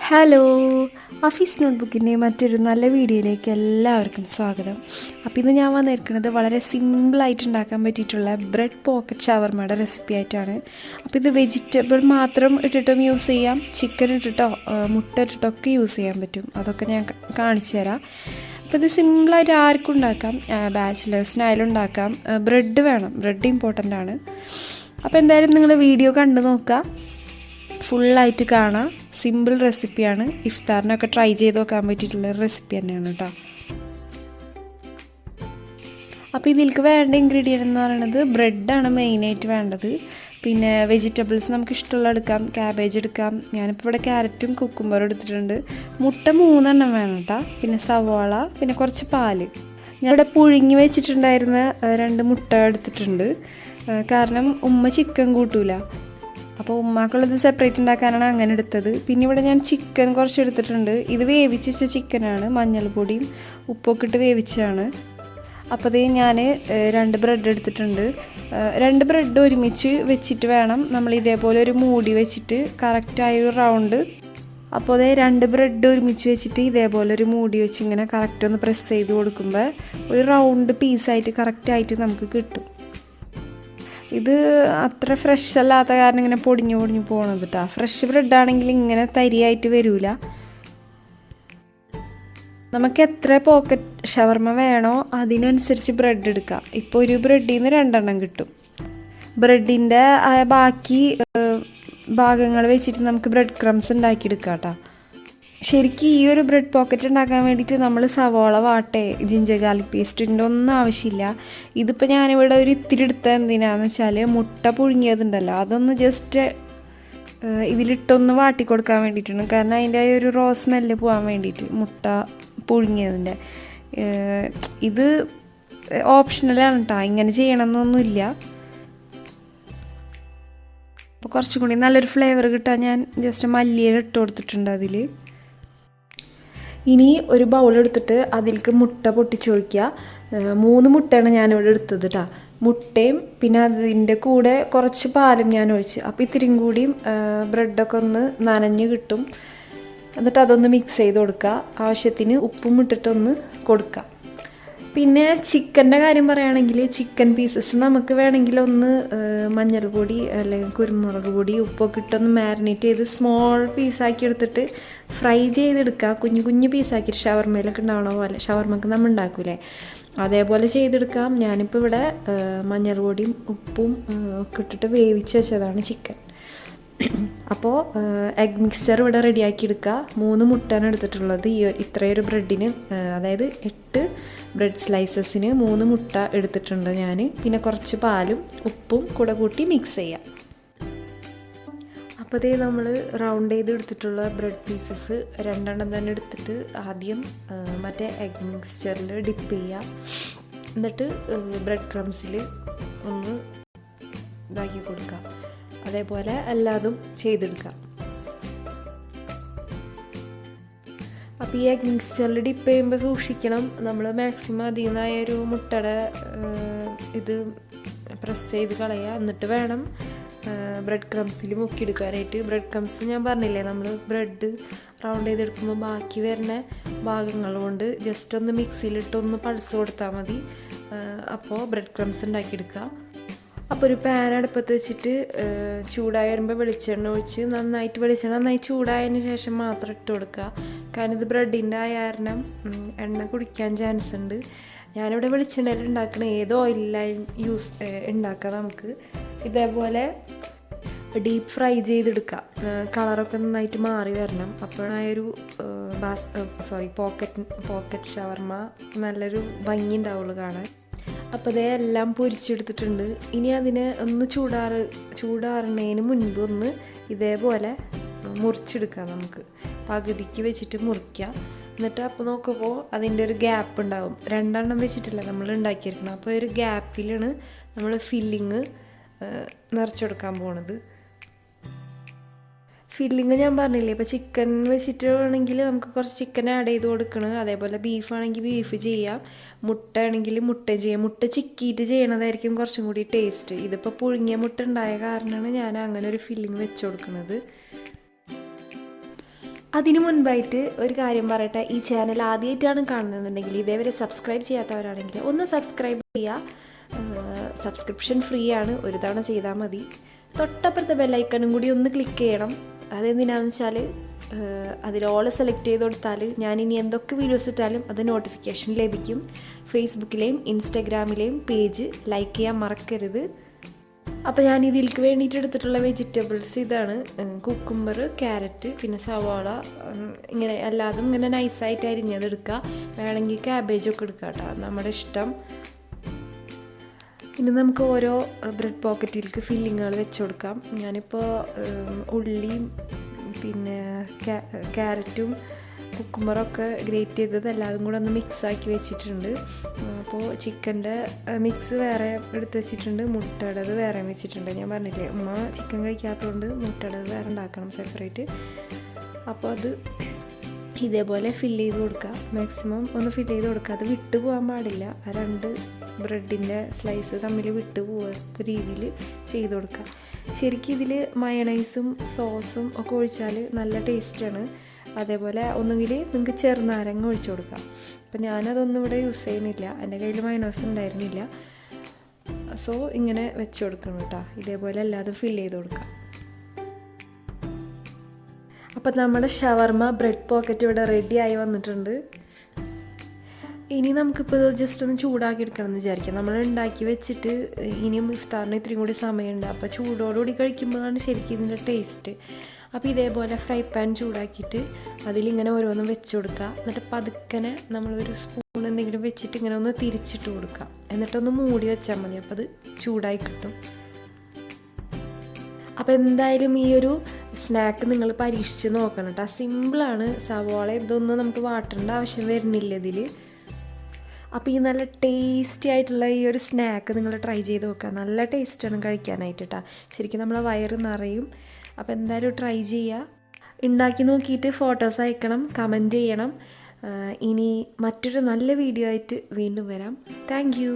Hello, office നോട്ട്ബുക്കിൻ്റെ മറ്റൊരു നല്ല വീഡിയോയിലേക്ക് എല്ലാവർക്കും സ്വാഗതം. അപ്പോൾ ഇന്ന് ഞാൻ വന്നിരിക്കുന്നത് വളരെ സിമ്പിളായിട്ട് ഉണ്ടാക്കാൻ പറ്റിയിട്ടുള്ള ബ്രെഡ് പോക്കറ്റ് ഷവർമയുടെ റെസിപ്പി ആയിട്ടാണ്. അപ്പോൾ ഇത് വെജിറ്റബിൾ മാത്രം ഇട്ടിട്ടും യൂസ് ചെയ്യാം, ചിക്കൻ ഇട്ടിട്ടോ മുട്ട ഇട്ടിട്ടോ ഒക്കെ യൂസ് ചെയ്യാൻ പറ്റും. അതൊക്കെ ഞാൻ കാണിച്ചു തരാം. അപ്പോൾ ഇത് സിമ്പിളായിട്ട് ആർക്കും ഉണ്ടാക്കാം, ബാച്ചിലേഴ്സിനായാലും ഉണ്ടാക്കാം. ബ്രെഡ് വേണം, ബ്രെഡ് ഇമ്പോർട്ടൻ്റ് ആണ്. അപ്പോൾ എന്തായാലും നിങ്ങൾ വീഡിയോ കണ്ടു നോക്കുക, ഫുള്ളായിട്ട് കാണാം. സിമ്പിൾ റെസിപ്പിയാണ്, ഇഫ്താറിനൊക്കെ ട്രൈ ചെയ്ത് നോക്കാൻ പറ്റിയിട്ടുള്ള റെസിപ്പി തന്നെയാണ് കേട്ടോ. അപ്പോൾ ഇതിലേക്ക് വേണ്ട ഇൻഗ്രീഡിയൻ്റ് എന്ന് പറയുന്നത് ബ്രെഡാണ് മെയിനായിട്ട് വേണ്ടത്. പിന്നെ വെജിറ്റബിൾസ് നമുക്ക് ഇഷ്ടമുള്ള എടുക്കാം, ക്യാബേജ് എടുക്കാം. ഞാനിപ്പോൾ ഇവിടെ ക്യാരറ്റും കുക്കുംബറും എടുത്തിട്ടുണ്ട്. മുട്ട 3 വേണം കേട്ടോ. പിന്നെ സവാള, പിന്നെ കുറച്ച് പാല്. ഞാനിവിടെ പുഴുങ്ങി വെച്ചിട്ടുണ്ടായിരുന്ന 2 മുട്ട എടുത്തിട്ടുണ്ട്, കാരണം ഉമ്മ ചിക്കൻ കൂട്ടൂല. അപ്പോൾ ഉമ്മാക്കുള്ളത് സെപ്പറേറ്റ് ഉണ്ടാക്കാനാണ് അങ്ങനെ എടുത്തത്. പിന്നെ ഇവിടെ ഞാൻ ചിക്കൻ കുറച്ച് എടുത്തിട്ടുണ്ട്. ഇത് വേവിച്ച് വെച്ച ചിക്കനാണ്, മഞ്ഞൾപ്പൊടിയും ഉപ്പൊക്കെ ഇട്ട് വേവിച്ചതാണ്. അപ്പോൾ അതേ ഞാൻ 2 ബ്രെഡ് എടുത്തിട്ടുണ്ട്. 2 ബ്രെഡ് ഒരുമിച്ച് വെച്ചിട്ട് വേണം നമ്മൾ ഇതേപോലെ ഒരു മൂടി വെച്ചിട്ട് കറക്റ്റായൊരു റൗണ്ട്. അപ്പോൾ അതേ 2 ബ്രെഡ് ഒരുമിച്ച് വെച്ചിട്ട് ഇതേപോലെ ഒരു മൂടി വെച്ച് ഇങ്ങനെ കറക്റ്റ് ഒന്ന് പ്രസ് ചെയ്ത് കൊടുക്കുമ്പോൾ ഒരു റൗണ്ട് പീസായിട്ട് കറക്റ്റായിട്ട് നമുക്ക് കിട്ടും. ഇത് അത്ര ഫ്രഷ് അല്ലാത്ത കാരണം ഇങ്ങനെ പൊടിഞ്ഞു പോകണത് കേട്ടോ. ഫ്രഷ് ബ്രെഡാണെങ്കിൽ ഇങ്ങനെ തരിയായിട്ട് വരില്ല. നമുക്ക് എത്ര പോക്കറ്റ് ഷവർമ വേണോ അതിനനുസരിച്ച് ബ്രെഡ് എടുക്കാം. ഇപ്പോൾ ഒരു ബ്രെഡിൽ നിന്ന് 2 കിട്ടും. ബ്രെഡിൻ്റെ ബാക്കി ഭാഗങ്ങൾ വെച്ചിട്ട് നമുക്ക് ബ്രെഡ് ക്രംസ് ഉണ്ടാക്കിയെടുക്കാം കേട്ടോ. ശരിക്കും ഈ ഒരു ബ്രെഡ് പോക്കറ്റ് ഉണ്ടാക്കാൻ വേണ്ടിയിട്ട് നമ്മൾ സവാള വാട്ടേ ജിഞ്ചർ ഗാർലിക് പേസ്റ്റിൻ്റെ ഒന്നും ആവശ്യമില്ല. ഇതിപ്പോൾ ഞാനിവിടെ ഒരു ഇത്തിരി എടുത്ത എന്തിനാണെന്ന് വെച്ചാൽ മുട്ട പുഴുങ്ങിയതുണ്ടല്ലോ, അതൊന്ന് ജസ്റ്റ് ഇതിലിട്ടൊന്ന് വാട്ടി കൊടുക്കാൻ വേണ്ടിയിട്ടാണ്. കാരണം അതിൻ്റെ ഒരു റോ സ്മെല്ല് പോകാൻ വേണ്ടിയിട്ട് മുട്ട പുഴുങ്ങിയതിൻ്റെ. ഇത് ഓപ്ഷണലാണ് കേട്ടോ, ഇങ്ങനെ ചെയ്യണമെന്നൊന്നുമില്ല. അപ്പോൾ കുറച്ചും കൂടി നല്ലൊരു ഫ്ലേവർ കിട്ടാൻ ഞാൻ ജസ്റ്റ് മല്ലിയില ഇട്ട് കൊടുത്തിട്ടുണ്ട് അതിൽ. ഇനി ഒരു ബൗൾ എടുത്തിട്ട് അതിലേക്ക് മുട്ട പൊട്ടിച്ച് ഒഴിക്കുക. 3 മുട്ടയാണ് ഞാനിവിടെ എടുത്തത് കേട്ടോ. മുട്ടയും പിന്നെ അതിൻ്റെ കൂടെ കുറച്ച് പാലും ഞാൻ ഒഴിച്ച്. അപ്പോൾ ഇത്തിരിയും കൂടിയും ബ്രെഡൊക്കെ ഒന്ന് നനഞ്ഞ് കിട്ടും. എന്നിട്ട് അതൊന്ന് മിക്സ് ചെയ്ത് കൊടുക്കുക. ആവശ്യത്തിന് ഉപ്പും ഇട്ടിട്ടൊന്ന് കൊടുക്കുക. പിന്നെ ചിക്കൻ്റെ കാര്യം പറയുകയാണെങ്കിൽ ചിക്കൻ പീസസ് നമുക്ക് വേണമെങ്കിൽ ഒന്ന് മഞ്ഞൾപ്പൊടി അല്ലെങ്കിൽ കുരുമുളക് പൊടി ഉപ്പൊക്കെ ഇട്ടൊന്ന് മാരിനേറ്റ് ചെയ്ത് സ്മോൾ പീസാക്കി എടുത്തിട്ട് ഫ്രൈ ചെയ്തെടുക്കുക. കുഞ്ഞു പീസാക്കിയിട്ട് ഷവർമയിലൊക്കെ ഉണ്ടാവണ പോലെ, ഷവർമക്ക് നമ്മൾ ഉണ്ടാക്കൂലേ അതേപോലെ ചെയ്തെടുക്കാം. ഞാനിപ്പോൾ ഇവിടെ മഞ്ഞൾപ്പൊടിയും ഉപ്പും ഒക്കെ ഇട്ടിട്ട് വേവിച്ച് വെച്ചതാണ് ചിക്കൻ. അപ്പോൾ എഗ് മിക്സ്ചർ ഇവിടെ റെഡിയാക്കി എടുക്കുക. 3 മുട്ടയാണ് എടുത്തിട്ടുള്ളത് ഇത്രയൊരു ബ്രെഡിന്, അതായത് 8 ബ്രെഡ് സ്ലൈസസിന് 3 മുട്ട എടുത്തിട്ടുണ്ട് ഞാൻ. പിന്നെ കുറച്ച് പാലും ഉപ്പും കൂടെ കൂട്ടി മിക്സ് ചെയ്യാം. അപ്പോൾ ഇതേ നമ്മൾ റൗണ്ട് ചെയ്ത് എടുത്തിട്ടുള്ള ബ്രെഡ് പീസസ് 2 തന്നെ എടുത്തിട്ട് ആദ്യം മറ്റേ എഗ് മിക്സ്ചറിൽ ഡിപ്പ് ചെയ്യുക. എന്നിട്ട് ബ്രെഡ് ക്രംസിൽ ഒന്ന് ഇതാക്കി കൊടുക്കുക. അതേപോലെ എല്ലാതും ചെയ്തെടുക്കാം. അപ്പോൾ ഈ എഗ് മിക്സ്ചറിൽ ഡിപ്പ് ചെയ്യുമ്പോൾ സൂക്ഷിക്കണം, നമ്മൾ മാക്സിമം അതിൽ നിന്നായൊരു മുട്ടയുടെ ഇത് പ്രസ് ചെയ്ത് കളയുക. എന്നിട്ട് വേണം ബ്രെഡ് ക്രംസിൽ മുക്കിയെടുക്കാനായിട്ട്. ബ്രെഡ് ക്രംസ് ഞാൻ പറഞ്ഞില്ലേ, നമ്മൾ ബ്രെഡ് റൗണ്ട് ചെയ്തെടുക്കുമ്പോൾ ബാക്കി വരുന്ന ഭാഗങ്ങൾ കൊണ്ട് ജസ്റ്റ് ഒന്ന് മിക്സിയിലിട്ടൊന്ന് പൾസ് കൊടുത്താൽ മതി. അപ്പോൾ ബ്രെഡ് ക്രംസ് ഉണ്ടാക്കിയെടുക്കുക. അപ്പോൾ ഒരു പാൻ അടുപ്പത്ത് വെച്ചിട്ട് ചൂടായി വരുമ്പോൾ വെളിച്ചെണ്ണ ഒഴിച്ച് വെളിച്ചെണ്ണ നന്നായി ചൂടായതിന് ശേഷം മാത്രം ഇട്ട് കൊടുക്കുക. കാരണം ഇത് ബ്രെഡിൻ്റെ ആയ കാരണം എണ്ണ കുടിക്കാൻ ചാൻസ് ഉണ്ട്. ഞാനിവിടെ വെളിച്ചെണ്ണയിൽ ഉണ്ടാക്കണ ഏത് ഓയിലായും ഉണ്ടാക്കാം. നമുക്ക് ഇതേപോലെ ഡീപ്പ് ഫ്രൈ ചെയ്തെടുക്കാം. കളറൊക്കെ നന്നായിട്ട് മാറി വരണം. അപ്പോഴായൊരു പോക്കറ്റ് ഷവർമ നല്ലൊരു ഭംഗി ഉണ്ടാവുള്ളൂ കാണാൻ. അപ്പോൾ അതേ എല്ലാം പൊരിച്ചെടുത്തിട്ടുണ്ട്. ഇനി അതിനെ ഒന്ന് ചൂടാറുന്നതിന് മുൻപ് ഒന്ന് ഇതേപോലെ മുറിച്ചെടുക്കാം. നമുക്ക് പകുതിക്ക് വെച്ചിട്ട് മുറിക്കാം. എന്നിട്ട് അപ്പോൾ നോക്കുമ്പോൾ അതിൻ്റെ ഒരു ഗ്യാപ്പ് ഉണ്ടാവും. 2 വെച്ചിട്ടല്ല നമ്മൾ ഉണ്ടാക്കിയിരിക്കണം. അപ്പോൾ ഒരു ഗ്യാപ്പിലാണ് നമ്മൾ ഫില്ലിങ് നിറച്ചെടുക്കാൻ പോണത്. ഫില്ലിങ് ഞാൻ പറഞ്ഞില്ലേ, ഇപ്പോൾ ചിക്കൻ വെച്ചിട്ടാണെങ്കിൽ നമുക്ക് കുറച്ച് ചിക്കൻ ആഡ് ചെയ്ത് കൊടുക്കണം. അതേപോലെ ബീഫാണെങ്കിൽ ബീഫ് ചെയ്യാം, മുട്ട ആണെങ്കിൽ മുട്ട ചെയ്യാം. മുട്ട ചിക്കിയിട്ട് ചെയ്യണതായിരിക്കും കുറച്ചും കൂടി ടേസ്റ്റ്. ഇതിപ്പോൾ പുഴുങ്ങിയ മുട്ട ഉണ്ടായ കാരണമാണ് ഞാൻ അങ്ങനെ ഒരു ഫില്ലിങ് വെച്ച് കൊടുക്കുന്നത്. അതിനു മുൻപായിട്ട് ഒരു കാര്യം പറയട്ടെ, ഈ ചാനൽ ആദ്യമായിട്ടാണ് കാണുന്നതെന്നുണ്ടെങ്കിൽ, ഇതേവരെ സബ്സ്ക്രൈബ് ചെയ്യാത്തവരാണെങ്കിൽ ഒന്ന് സബ്സ്ക്രൈബ് ചെയ്യുക. സബ്സ്ക്രിപ്ഷൻ ഫ്രീ ആണ്, ഒരു തവണ ചെയ്താൽ മതി. തൊട്ടപ്പുറത്തെ ബെല്ലൈക്കണും കൂടി ഒന്ന് ക്ലിക്ക് ചെയ്യണം. അതെന്തിനാണെന്ന് വെച്ചാൽ അതിൽ ഓൾ സെലക്ട് ചെയ്ത് കൊടുത്താൽ ഞാനിനി എന്തൊക്കെ വീഡിയോസ് ഇട്ടാലും അത് നോട്ടിഫിക്കേഷൻ ലഭിക്കും. ഫേസ്ബുക്കിലെയും ഇൻസ്റ്റഗ്രാമിലെയും പേജ് ലൈക്ക് ചെയ്യാൻ മറക്കരുത്. അപ്പോൾ ഞാൻ ഇതിലേക്ക് വേണ്ടിയിട്ട് എടുത്തിട്ടുള്ള വെജിറ്റബിൾസ് ഇതാണ്: കുക്കുംബർ, ക്യാരറ്റ്, പിന്നെ സവാള, ഇങ്ങനെ എല്ലാതും ഇങ്ങനെ നൈസായിട്ട് അരിഞ്ഞതെടുക്കുക. വേണമെങ്കിൽ ക്യാബേജൊക്കെ എടുക്കുക കേട്ടോ, നമ്മുടെ ഇഷ്ടം. ഇനി നമുക്ക് ഓരോ ബ്രെഡ് പോക്കറ്റിലേക്ക് ഫില്ലിങ്ങുകൾ വെച്ച് കൊടുക്കാം. ഞാനിപ്പോൾ ഉള്ളിയും പിന്നെ ക്യാരറ്റും കുക്കുംബറൊക്കെ ഗ്രേറ്റ് ചെയ്തത് എല്ലാതും കൂടെ ഒന്ന് മിക്സാക്കി വെച്ചിട്ടുണ്ട്. അപ്പോൾ ചിക്കൻ്റെ മിക്സ് വേറെ എടുത്ത് വെച്ചിട്ടുണ്ട്, മുട്ടയുടേത് വേറെ വെച്ചിട്ടുണ്ട്. ഞാൻ പറഞ്ഞില്ലേ, ഉമ്മ ചിക്കൻ കഴിക്കാത്തതുകൊണ്ട് മുട്ടയുടേത് വേറെ ഉണ്ടാക്കണം സെപ്പറേറ്റ്. അപ്പോൾ അത് ഇതേപോലെ ഫില്ല് ചെയ്ത് കൊടുക്കുക. മാക്സിമം ഒന്ന് ഫില്ല് ചെയ്ത് കൊടുക്കുക. അത് വിട്ടു പോകാൻ പാടില്ല. ആ 2 ബ്രെഡിൻ്റെ സ്ലൈസ് തമ്മിൽ വിട്ടു പോകാത്ത രീതിയിൽ ചെയ്ത് കൊടുക്കുക. ശരിക്കും ഇതിൽ മയണൈസും സോസും ഒക്കെ ഒഴിച്ചാൽ നല്ല ടേസ്റ്റാണ്. അതേപോലെ ഒന്നുകിൽ നിങ്ങൾക്ക് ചെറുനാരങ്ങ ഒഴിച്ചു കൊടുക്കാം. അപ്പം ഞാനതൊന്നും ഇവിടെ യൂസ് ചെയ്യുന്നില്ല, എൻ്റെ കയ്യിൽ മയണൈസ് ഉണ്ടായിരുന്നില്ല. സോ ഇങ്ങനെ വെച്ച് കൊടുക്കണം കേട്ടോ. ഇതേപോലെ എല്ലാതും ഫില്ല് ചെയ്ത് കൊടുക്കാം. അപ്പം നമ്മുടെ ഷവർമ ബ്രെഡ് പോക്കറ്റ് ഇവിടെ റെഡിയായി വന്നിട്ടുണ്ട്. ഇനി നമുക്കിപ്പോൾ ഇത് ജസ്റ്റ് ഒന്ന് ചൂടാക്കി എടുക്കണം എന്ന് വിചാരിക്കാം. നമ്മൾ ഉണ്ടാക്കി വെച്ചിട്ട് ഇനിയും ഇഫ്താറിന് ഇത്രയും കൂടി സമയമുണ്ട്. അപ്പോൾ ചൂടോടുകൂടി കഴിക്കുമ്പോഴാണ് ശരിക്കും ഇതിൻ്റെ ടേസ്റ്റ്. അപ്പോൾ ഇതേപോലെ ഫ്രൈ പാൻ ചൂടാക്കിയിട്ട് അതിലിങ്ങനെ ഓരോന്നും വെച്ച് കൊടുക്കുക. എന്നിട്ട് പതുക്കനെ നമ്മളൊരു സ്പൂൺ എന്തെങ്കിലും വെച്ചിട്ട് ഇങ്ങനെ ഒന്ന് തിരിച്ചിട്ട് കൊടുക്കുക. എന്നിട്ടൊന്ന് മൂടി വെച്ചാൽ മതി. അപ്പോൾ അത് ചൂടായി കിട്ടും. അപ്പോൾ എന്തായാലും ഈ ഒരു സ്നാക്ക് നിങ്ങൾ പരീക്ഷിച്ച് നോക്കണം കേട്ടോ. സിമ്പിളാണ്. സവാള ഇതൊന്നും നമുക്ക് വാട്ടേണ്ട ആവശ്യം വരുന്നില്ല ഇതിൽ. അപ്പോൾ ഈ നല്ല ടേസ്റ്റി ആയിട്ടുള്ള ഈ ഒരു സ്നാക്ക് നിങ്ങൾ ട്രൈ ചെയ്ത് നോക്കുക. നല്ല ടേസ്റ്റാണ് കഴിക്കാനായിട്ട് കേട്ടോ. ശരിക്കും നമ്മളെ വയറ് നിറയും. അപ്പോൾ എന്തായാലും ട്രൈ ചെയ്യുക. ഉണ്ടാക്കി നോക്കിയിട്ട് ഫോട്ടോസ് അയക്കണം, കമൻറ്റ് ചെയ്യണം. ഇനി മറ്റൊരു നല്ല വീഡിയോ ആയിട്ട് വീണ്ടും വരാം. Thank you.